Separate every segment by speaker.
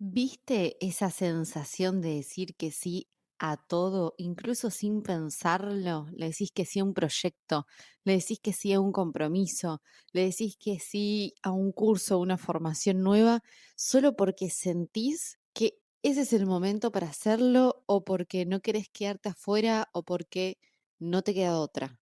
Speaker 1: ¿Viste esa sensación de decir que sí a todo, incluso sin pensarlo? Le decís que sí a un proyecto, le decís que sí a un compromiso, le decís que sí a un curso, una formación nueva, solo porque sentís que ese es el momento para hacerlo o porque no querés quedarte afuera o porque no te queda otra.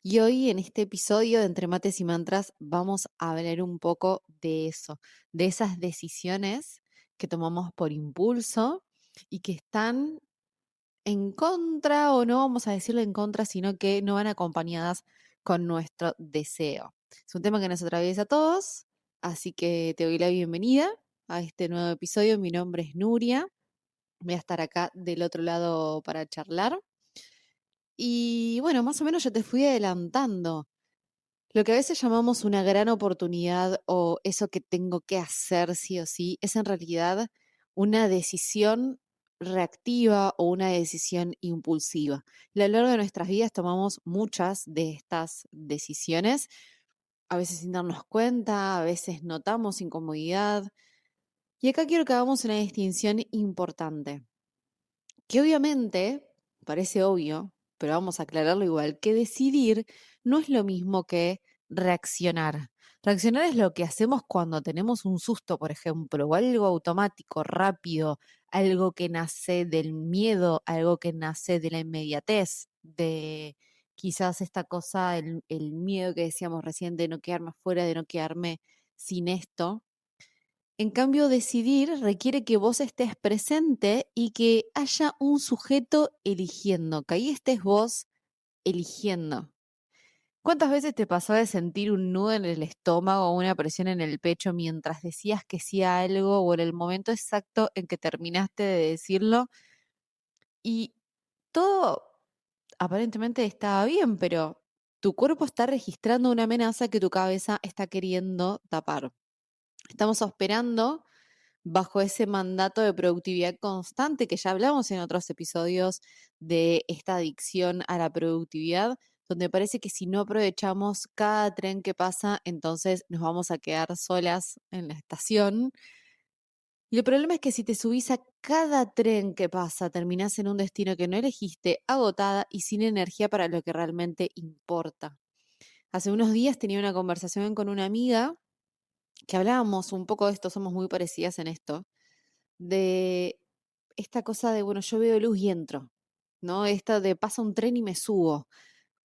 Speaker 1: Y hoy en este episodio de Entre Mates y Mantras vamos a hablar un poco de eso, de esas decisiones que tomamos por impulso y que están en contra, o no vamos a decirlo en contra, sino que no van acompañadas con nuestro deseo. Es un tema que nos atraviesa a todos, así que te doy la bienvenida a este nuevo episodio. Mi nombre es Nuria, voy a estar acá del otro lado para charlar. Y bueno, más o menos ya te fui adelantando. Lo que a veces llamamos una gran oportunidad o eso que tengo que hacer sí o sí, es en realidad una decisión reactiva o una decisión impulsiva. Y a lo largo de nuestras vidas tomamos muchas de estas decisiones, a veces sin darnos cuenta, a veces notamos incomodidad. Y acá quiero que hagamos una distinción importante, que obviamente parece obvio, pero vamos a aclararlo igual, que decidir no es lo mismo que reaccionar. Reaccionar es lo que hacemos cuando tenemos un susto, por ejemplo, o algo automático, rápido, algo que nace del miedo, algo que nace de la inmediatez, de quizás esta cosa, el miedo que decíamos recién de no quedarme afuera, de no quedarme sin esto. En cambio, decidir requiere que vos estés presente y que haya un sujeto eligiendo, que ahí estés vos eligiendo. ¿Cuántas veces te pasó de sentir un nudo en el estómago o una presión en el pecho mientras decías que sí a algo o en el momento exacto en que terminaste de decirlo y todo aparentemente estaba bien, pero tu cuerpo está registrando una amenaza que tu cabeza está queriendo tapar? Estamos esperando bajo ese mandato de productividad constante que ya hablamos en otros episodios de esta adicción a la productividad, donde parece que si no aprovechamos cada tren que pasa, entonces nos vamos a quedar solas en la estación. Y el problema es que si te subís a cada tren que pasa, terminás en un destino que no elegiste, agotada y sin energía para lo que realmente importa. Hace unos días tenía una conversación con una amiga que hablábamos un poco de esto, somos muy parecidas en esto, de esta cosa de, bueno, yo veo luz y entro, ¿no? Esta de pasa un tren y me subo,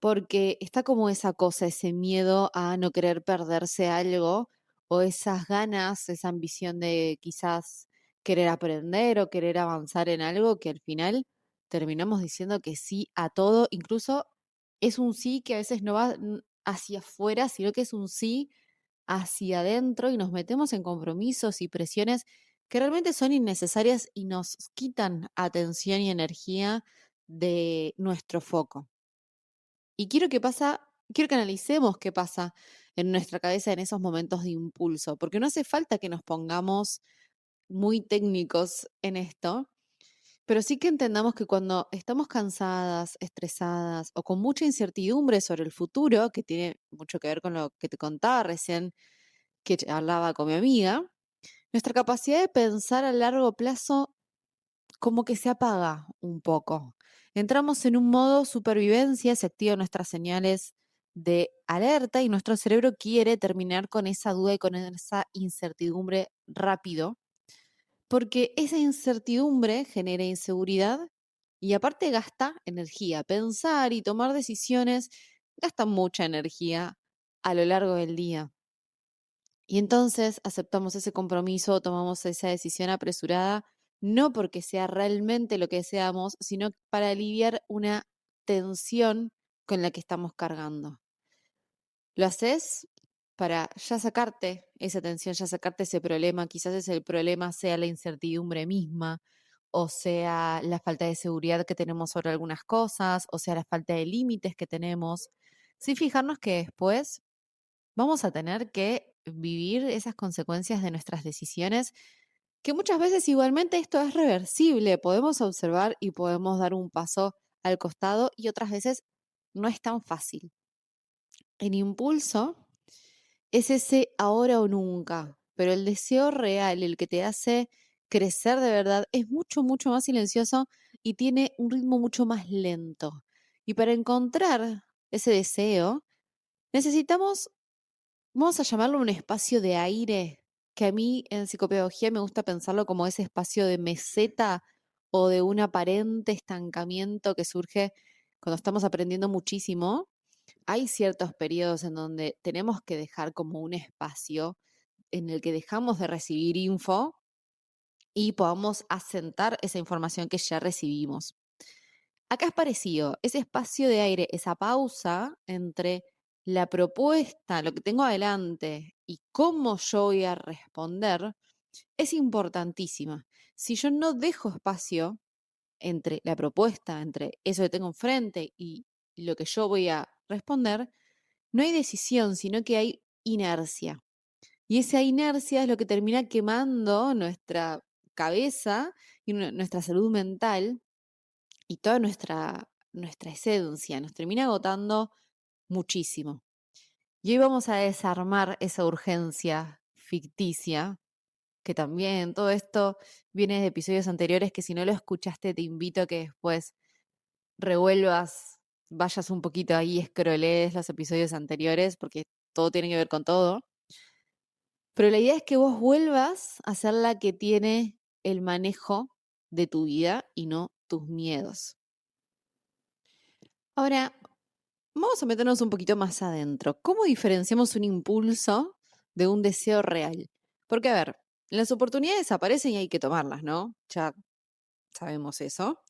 Speaker 1: porque está como esa cosa, ese miedo a no querer perderse algo o esas ganas, esa ambición de quizás querer aprender o querer avanzar en algo que al final terminamos diciendo que sí a todo, incluso es un sí que a veces no va hacia afuera, sino que es un sí hacia adentro y nos metemos en compromisos y presiones que realmente son innecesarias y nos quitan atención y energía de nuestro foco. Y quiero que analicemos qué pasa en nuestra cabeza en esos momentos de impulso, porque no hace falta que nos pongamos muy técnicos en esto, pero sí que entendamos que cuando estamos cansadas, estresadas o con mucha incertidumbre sobre el futuro, que tiene mucho que ver con lo que te contaba recién que hablaba con mi amiga, nuestra capacidad de pensar a largo plazo como que se apaga un poco. Entramos en un modo supervivencia, se activan nuestras señales de alerta y nuestro cerebro quiere terminar con esa duda y con esa incertidumbre rápido, porque esa incertidumbre genera inseguridad y aparte gasta energía. Pensar y tomar decisiones gasta mucha energía a lo largo del día. Y entonces aceptamos ese compromiso, tomamos esa decisión apresurada, no porque sea realmente lo que deseamos, sino para aliviar una tensión con la que estamos cargando. Lo haces para ya sacarte esa tensión, ya sacarte ese problema. Quizás ese problema sea la incertidumbre misma, o sea la falta de seguridad que tenemos sobre algunas cosas, o sea la falta de límites que tenemos, sin fijarnos que después vamos a tener que vivir esas consecuencias de nuestras decisiones, que muchas veces igualmente esto es reversible, podemos observar y podemos dar un paso al costado y otras veces no es tan fácil. El impulso es ese ahora o nunca, pero el deseo real, el que te hace crecer de verdad es mucho, mucho más silencioso y tiene un ritmo mucho más lento. Y para encontrar ese deseo, necesitamos, vamos a llamarlo un espacio de aire, que a mí en psicopedagogía me gusta pensarlo como ese espacio de meseta o de un aparente estancamiento que surge cuando estamos aprendiendo muchísimo. Hay ciertos periodos en donde tenemos que dejar como un espacio en el que dejamos de recibir info y podamos asentar esa información que ya recibimos. Acá es parecido, ese espacio de aire, esa pausa entre la propuesta, lo que tengo adelante y cómo yo voy a responder, es importantísima. Si yo no dejo espacio entre la propuesta, entre eso que tengo enfrente y lo que yo voy a responder, no hay decisión, sino que hay inercia. Y esa inercia es lo que termina quemando nuestra cabeza y nuestra salud mental y toda nuestra esencia. Nos termina agotando muchísimo. Y hoy vamos a desarmar esa urgencia ficticia, que también todo esto viene de episodios anteriores que si no lo escuchaste te invito a que después revuelvas, vayas un poquito ahí, escrolees los episodios anteriores, porque todo tiene que ver con todo. Pero la idea es que vos vuelvas a ser la que tiene el manejo de tu vida y no tus miedos. Ahora, vamos a meternos un poquito más adentro. ¿Cómo diferenciamos un impulso de un deseo real? Porque, a ver, las oportunidades aparecen y hay que tomarlas, ¿no? Ya sabemos eso.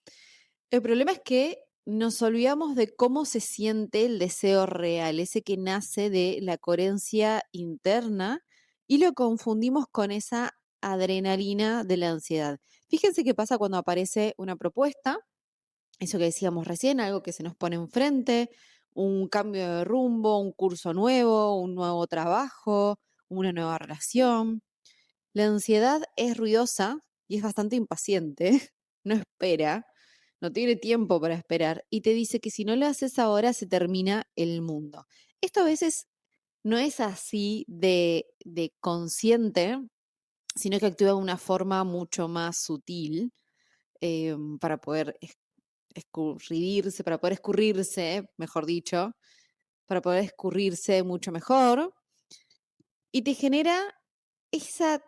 Speaker 1: El problema es que nos olvidamos de cómo se siente el deseo real, ese que nace de la coherencia interna, y lo confundimos con esa adrenalina de la ansiedad. Fíjense qué pasa cuando aparece una propuesta, eso que decíamos recién, algo que se nos pone enfrente, un cambio de rumbo, un curso nuevo, un nuevo trabajo, una nueva relación. La ansiedad es ruidosa y es bastante impaciente, no espera, no tiene tiempo para esperar y te dice que si no lo haces ahora se termina el mundo. Esto a veces no es así de consciente, sino que actúa de una forma mucho más sutil para poder escurrirse, para poder escurrirse, mejor dicho, para poder escurrirse mucho mejor y te genera esa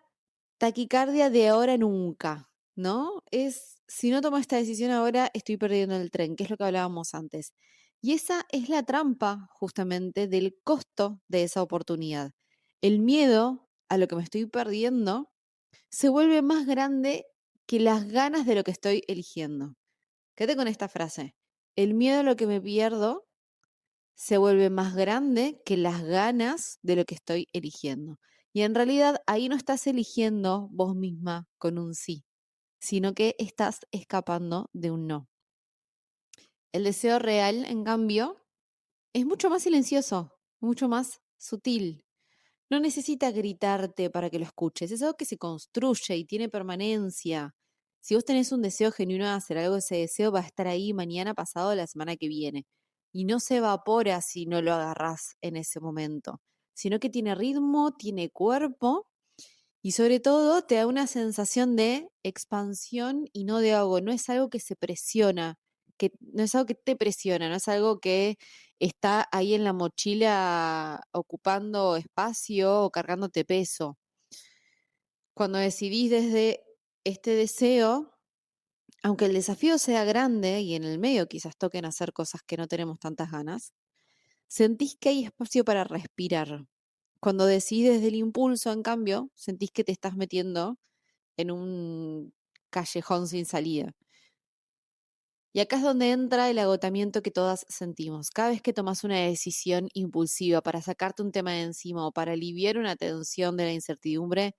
Speaker 1: taquicardia de ahora nunca, ¿no? Es, si no tomo esta decisión ahora, estoy perdiendo el tren, que es lo que hablábamos antes. Y esa es la trampa justamente del costo de esa oportunidad. El miedo a lo que me estoy perdiendo se vuelve más grande que las ganas de lo que estoy eligiendo. Quédate con esta frase. El miedo a lo que me pierdo se vuelve más grande que las ganas de lo que estoy eligiendo. Y en realidad ahí no estás eligiendo vos misma con un sí, sino que estás escapando de un no. El deseo real, en cambio, es mucho más silencioso, mucho más sutil. No necesita gritarte para que lo escuches, es algo que se construye y tiene permanencia. Si vos tenés un deseo genuino de hacer algo, ese deseo va a estar ahí mañana, pasado, la semana que viene. Y no se evapora si no lo agarrás en ese momento, sino que tiene ritmo, tiene cuerpo y sobre todo te da una sensación de expansión y no de ahogo. No es algo que se presiona, que no es algo que te presiona, no es algo que está ahí en la mochila ocupando espacio o cargándote peso. Cuando decidís desde este deseo, aunque el desafío sea grande y en el medio quizás toquen hacer cosas que no tenemos tantas ganas, sentís que hay espacio para respirar. Cuando decidís desde el impulso, en cambio, sentís que te estás metiendo en un callejón sin salida. Y acá es donde entra el agotamiento que todas sentimos. Cada vez que tomas una decisión impulsiva para sacarte un tema de encima o para aliviar una tensión de la incertidumbre,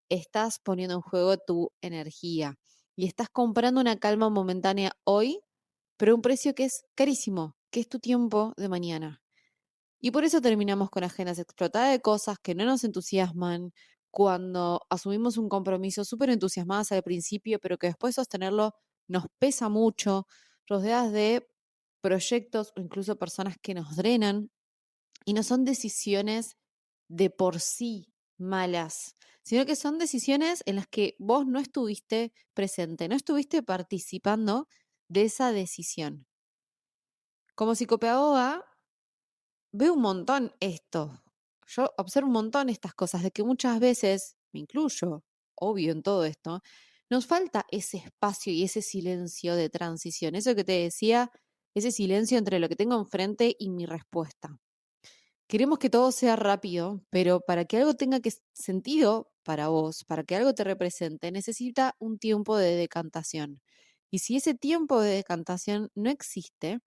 Speaker 1: estás poniendo en juego tu energía y estás comprando una calma momentánea hoy, pero a un precio que es carísimo, que es tu tiempo de mañana. Y por eso terminamos con agendas explotadas de cosas que no nos entusiasman, cuando asumimos un compromiso súper entusiasmadas al principio, pero que después sostenerlo nos pesa mucho, rodeadas de proyectos o incluso personas que nos drenan y no son decisiones de por sí. malas, sino que son decisiones en las que vos no estuviste presente, no estuviste participando de esa decisión. Como psicopedagoga, veo un montón esto. Yo observo un montón estas cosas, de que muchas veces, me incluyo, obvio en todo esto, nos falta ese espacio y ese silencio de transición. Eso que te decía, ese silencio entre lo que tengo enfrente y mi respuesta. Queremos que todo sea rápido, pero para que algo tenga sentido para vos, para que algo te represente, necesita un tiempo de decantación. Y si ese tiempo de decantación no existe,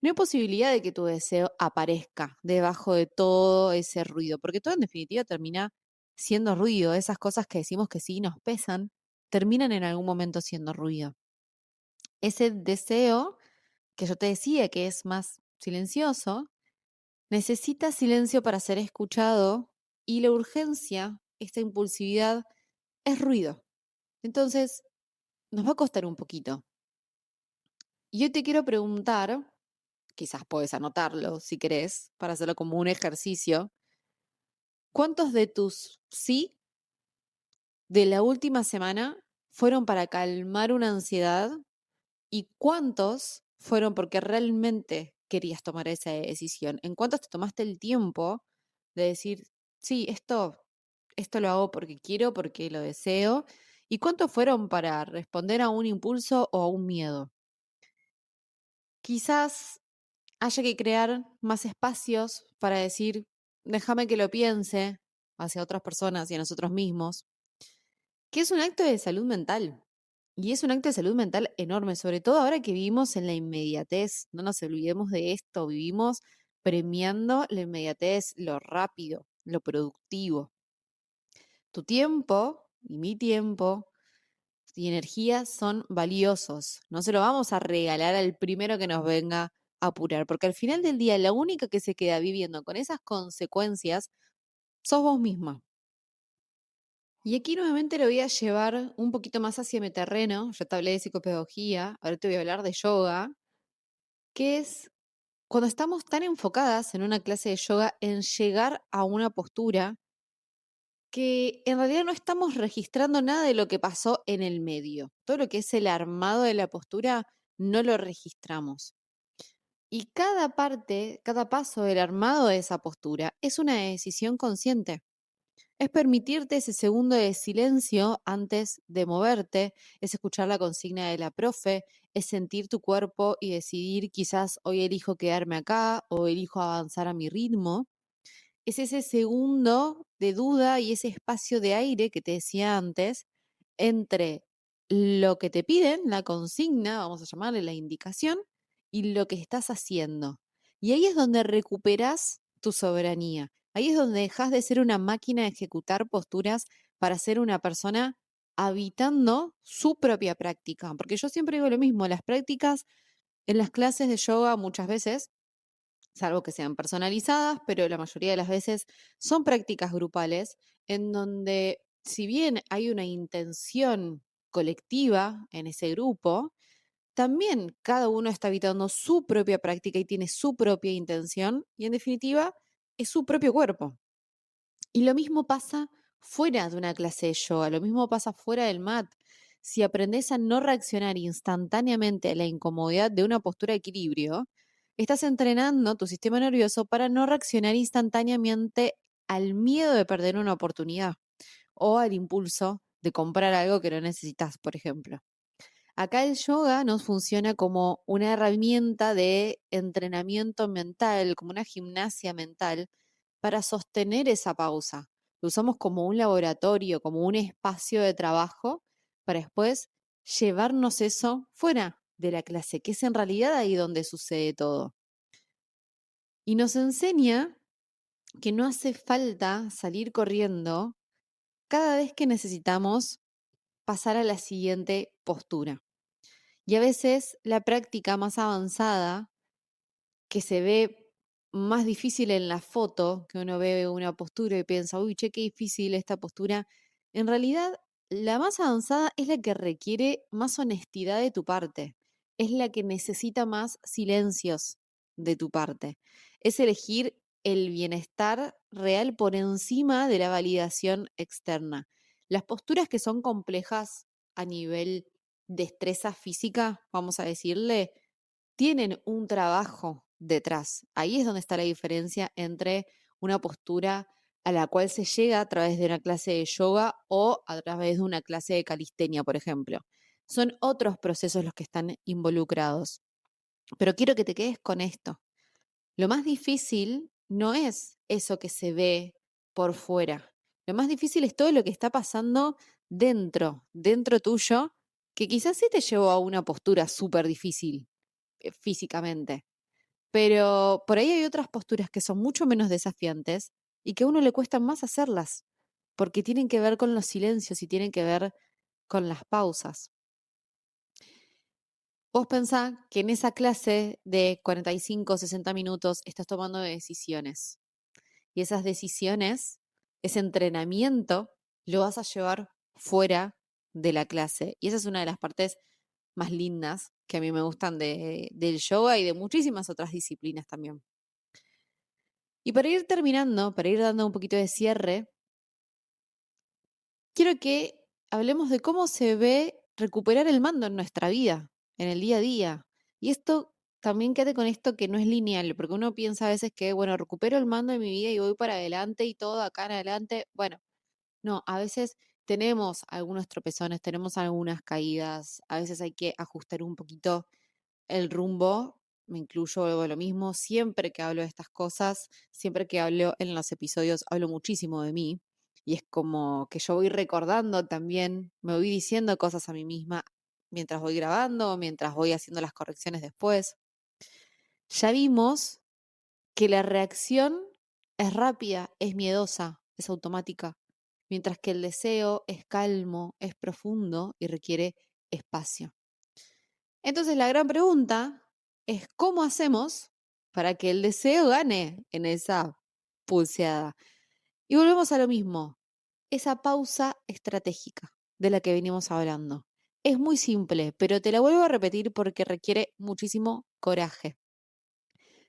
Speaker 1: no hay posibilidad de que tu deseo aparezca debajo de todo ese ruido, porque todo en definitiva termina siendo ruido. Esas cosas que decimos que sí nos pesan, terminan en algún momento siendo ruido. Ese deseo que yo te decía que es más silencioso, necesita silencio para ser escuchado y la urgencia, esta impulsividad, es ruido. Entonces, nos va a costar un poquito. Y yo te quiero preguntar, quizás puedes anotarlo si querés, para hacerlo como un ejercicio, ¿cuántos de tus sí de la última semana fueron para calmar una ansiedad y cuántos fueron porque realmente querías tomar esa decisión? ¿En cuántos te tomaste el tiempo de decir, sí, esto lo hago porque quiero, porque lo deseo? ¿Y cuántos fueron para responder a un impulso o a un miedo? Quizás haya que crear más espacios para decir, déjame que lo piense hacia otras personas y a nosotros mismos, que es un acto de salud mental. Y es un acto de salud mental enorme, sobre todo ahora que vivimos en la inmediatez. No nos olvidemos de esto, vivimos premiando la inmediatez, lo rápido, lo productivo. Tu tiempo y mi tiempo y energía son valiosos. No se lo vamos a regalar al primero que nos venga a apurar, porque al final del día la única que se queda viviendo con esas consecuencias sos vos misma. Y aquí nuevamente lo voy a llevar un poquito más hacia mi terreno. Yo te hablé de psicopedagogía, ahora te voy a hablar de yoga, que es cuando estamos tan enfocadas en una clase de yoga en llegar a una postura que en realidad no estamos registrando nada de lo que pasó en el medio. Todo lo que es el armado de la postura no lo registramos. Y cada parte, cada paso del armado de esa postura es una decisión consciente. Es permitirte ese segundo de silencio antes de moverte, es escuchar la consigna de la profe, es sentir tu cuerpo y decidir quizás hoy elijo quedarme acá o elijo avanzar a mi ritmo. Es ese segundo de duda y ese espacio de aire que te decía antes entre lo que te piden, la consigna, vamos a llamarle la indicación, y lo que estás haciendo. Y ahí es donde recuperas tu soberanía. Ahí es donde dejas de ser una máquina de ejecutar posturas para ser una persona habitando su propia práctica. Porque yo siempre digo lo mismo, las prácticas en las clases de yoga muchas veces salvo que sean personalizadas, pero la mayoría de las veces son prácticas grupales en donde si bien hay una intención colectiva en ese grupo, también cada uno está habitando su propia práctica y tiene su propia intención y en definitiva es su propio cuerpo. Y lo mismo pasa fuera de una clase de yoga, lo mismo pasa fuera del mat. Si aprendes a no reaccionar instantáneamente a la incomodidad de una postura de equilibrio, estás entrenando tu sistema nervioso para no reaccionar instantáneamente al miedo de perder una oportunidad o al impulso de comprar algo que no necesitas, por ejemplo. Acá el yoga nos funciona como una herramienta de entrenamiento mental, como una gimnasia mental, para sostener esa pausa. Lo usamos como un laboratorio, como un espacio de trabajo, para después llevarnos eso fuera de la clase, que es en realidad ahí donde sucede todo. Y nos enseña que no hace falta salir corriendo cada vez que necesitamos pasar a la siguiente postura. Y a veces la práctica más avanzada, que se ve más difícil en la foto, que uno ve una postura y piensa, uy, che, qué difícil esta postura, en realidad la más avanzada es la que requiere más honestidad de tu parte, es la que necesita más silencios de tu parte. Es elegir el bienestar real por encima de la validación externa. Las posturas que son complejas a nivel destreza física, vamos a decirle, tienen un trabajo detrás. Ahí es donde está la diferencia entre una postura a la cual se llega a través de una clase de yoga o a través de una clase de calistenia, por ejemplo. Son otros procesos los que están involucrados. Pero quiero que te quedes con esto. Lo más difícil no es eso que se ve por fuera. Lo más difícil es todo lo que está pasando dentro tuyo, que quizás sí te llevó a una postura súper difícil físicamente. Pero por ahí hay otras posturas que son mucho menos desafiantes y que a uno le cuesta más hacerlas, porque tienen que ver con los silencios y tienen que ver con las pausas. Vos pensá que en esa clase de 45 o 60 minutos estás tomando decisiones y esas decisiones, ese entrenamiento, lo vas a llevar fuera de la clase. Y esa es una de las partes más lindas que a mí me gustan del yoga y de muchísimas otras disciplinas también. Y para ir terminando, para ir dando un poquito de cierre, quiero que hablemos de cómo se ve recuperar el mando en nuestra vida, en el día a día. Y esto también quédate con esto que no es lineal, porque uno piensa a veces que, bueno, recupero el mando de mi vida y voy para adelante y todo acá en adelante. Bueno, no, a veces tenemos algunos tropezones, tenemos algunas caídas, a veces hay que ajustar un poquito el rumbo, me incluyo, vuelvo a lo mismo, siempre que hablo de estas cosas, siempre que hablo en los episodios, hablo muchísimo de mí y es como que yo voy recordando también, me voy diciendo cosas a mí misma mientras voy grabando, mientras voy haciendo las correcciones después. Ya vimos que la reacción es rápida, es miedosa, es automática, mientras que el deseo es calmo, es profundo y requiere espacio. Entonces la gran pregunta es cómo hacemos para que el deseo gane en esa pulseada. Y volvemos a lo mismo, esa pausa estratégica de la que venimos hablando. Es muy simple, pero te la vuelvo a repetir porque requiere muchísimo coraje.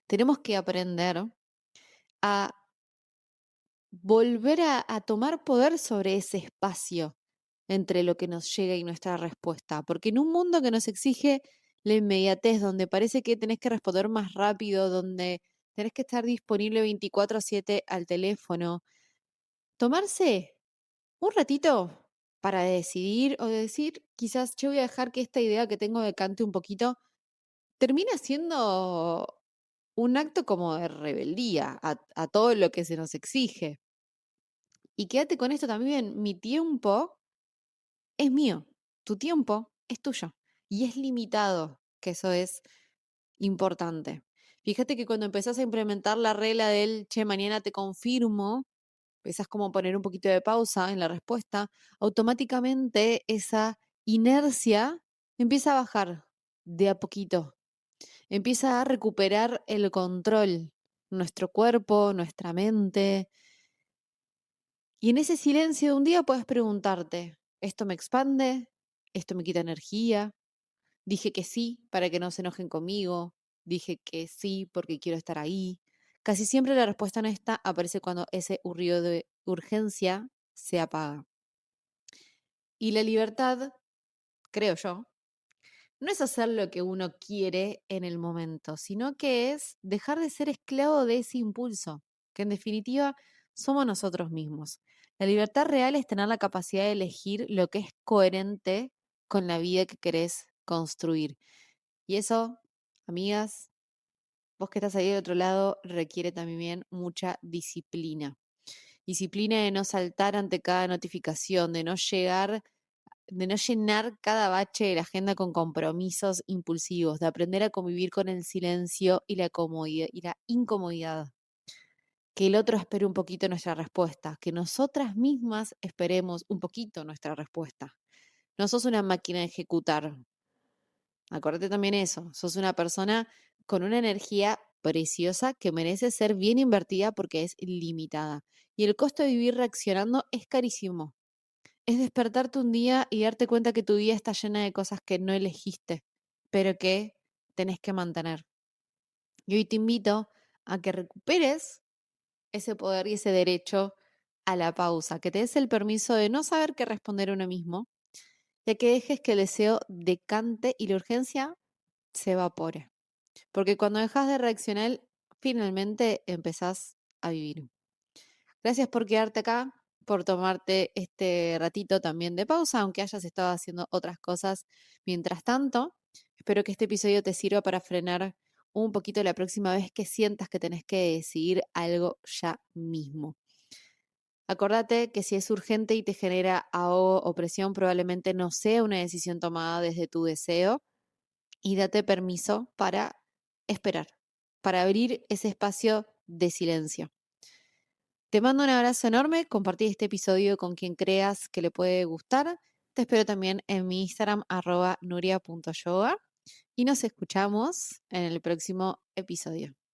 Speaker 1: Tenemos que aprender a volver a tomar poder sobre ese espacio entre lo que nos llega y nuestra respuesta, porque en un mundo que nos exige la inmediatez, donde parece que tenés que responder más rápido, donde tenés que estar disponible 24/7 al teléfono, tomarse un ratito para decidir o decir, quizás yo voy a dejar que esta idea que tengo decante un poquito, termina siendo un acto como de rebeldía a todo lo que se nos exige. Y quédate con esto también, mi tiempo es mío, tu tiempo es tuyo y es limitado, que eso es importante. Fíjate que cuando empezás a implementar la regla del, che, mañana te confirmo, empezás como a poner un poquito de pausa en la respuesta, automáticamente esa inercia empieza a bajar de a poquito, empieza a recuperar el control, nuestro cuerpo, nuestra mente. Y en ese silencio de un día puedes preguntarte, ¿esto me expande? ¿Esto me quita energía? Dije que sí para que no se enojen conmigo. Dije que sí porque quiero estar ahí. Casi siempre la respuesta honesta aparece cuando ese ruido de urgencia se apaga. Y la libertad, creo yo, no es hacer lo que uno quiere en el momento, sino que es dejar de ser esclavo de ese impulso, que en definitiva somos nosotros mismos. La libertad real es tener la capacidad de elegir lo que es coherente con la vida que querés construir. Y eso, amigas, vos que estás ahí del otro lado, requiere también mucha disciplina. Disciplina de no saltar ante cada notificación, de no llenar cada bache de la agenda con compromisos impulsivos, de aprender a convivir con el silencio y la comodidad y la incomodidad. Que el otro espere un poquito nuestra respuesta, que nosotras mismas esperemos un poquito nuestra respuesta. No sos una máquina de ejecutar. Acordate también eso, sos una persona con una energía preciosa que merece ser bien invertida porque es limitada. Y el costo de vivir reaccionando es carísimo. Es despertarte un día y darte cuenta que tu vida está llena de cosas que no elegiste, pero que tenés que mantener. Y hoy te invito a que recuperes ese poder y ese derecho a la pausa, que te des el permiso de no saber qué responder uno mismo, ya que dejes que el deseo decante y la urgencia se evapore. Porque cuando dejas de reaccionar, finalmente empezás a vivir. Gracias por quedarte acá, por tomarte este ratito también de pausa, aunque hayas estado haciendo otras cosas mientras tanto. Espero que este episodio te sirva para frenar un poquito la próxima vez que sientas que tenés que decidir algo ya mismo. Acordate que si es urgente y te genera ahogo o presión, probablemente no sea una decisión tomada desde tu deseo y date permiso para esperar, para abrir ese espacio de silencio. Te mando un abrazo enorme, compartí este episodio con quien creas que le puede gustar. Te espero también en mi Instagram @nuria.yoga y nos escuchamos en el próximo episodio.